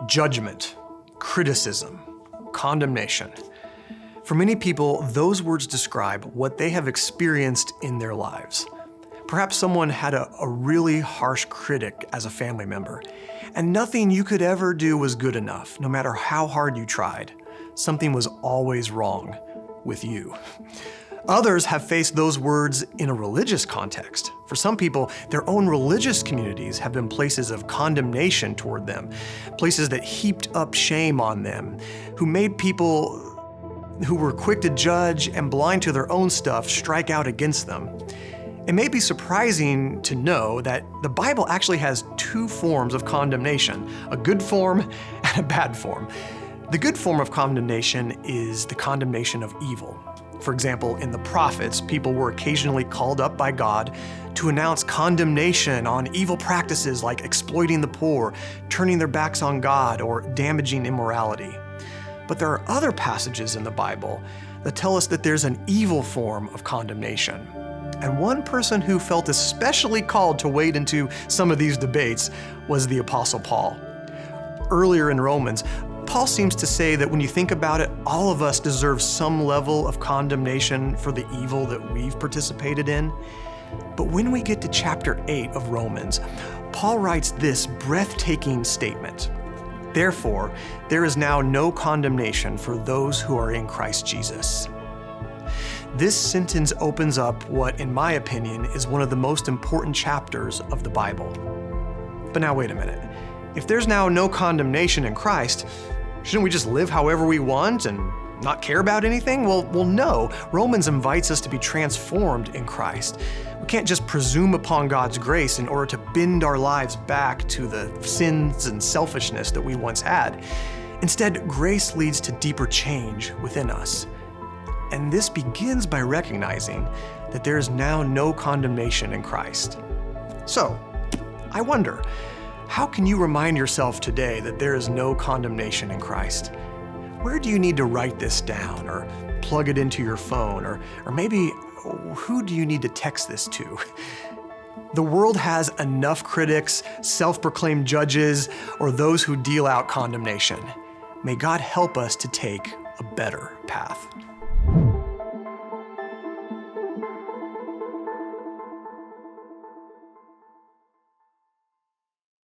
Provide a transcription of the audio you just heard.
Judgment, criticism, condemnation. For many people, those words describe what they have experienced in their lives. Perhaps someone had a really harsh critic as a family member, and nothing you could ever do was good enough, no matter how hard you tried. Something was always wrong with you. Others have faced those words in a religious context. For some people, their own religious communities have been places of condemnation toward them, places that heaped up shame on them, who made people who were quick to judge and blind to their own stuff strike out against them. It may be surprising to know that the Bible actually has two forms of condemnation, a good form and a bad form. The good form of condemnation is the condemnation of evil. For example, in the prophets, people were occasionally called up by God to announce condemnation on evil practices like exploiting the poor, turning their backs on God, or damaging immorality. But there are other passages in the Bible that tell us that there's an evil form of condemnation. And one person who felt especially called to wade into some of these debates was the Apostle Paul. Earlier in Romans, Paul seems to say that when you think about it, all of us deserve some level of condemnation for the evil that we've participated in. But when we get to chapter 8 of Romans, Paul writes this breathtaking statement. Therefore, there is now no condemnation for those who are in Christ Jesus. This sentence opens up what, in my opinion, is one of the most important chapters of the Bible. But now wait a minute. If there's now no condemnation in Christ, shouldn't we just live however we want and not care about anything? Well, no. Romans invites us to be transformed in Christ. We can't just presume upon God's grace in order to bend our lives back to the sins and selfishness that we once had. Instead, grace leads to deeper change within us. And this begins by recognizing that there is now no condemnation in Christ. So, I wonder, how can you remind yourself today that there is no condemnation in Christ? Where do you need to write this down or plug it into your phone? Or maybe who do you need to text this to? The world has enough critics, self-proclaimed judges, or those who deal out condemnation. May God help us to take a better path.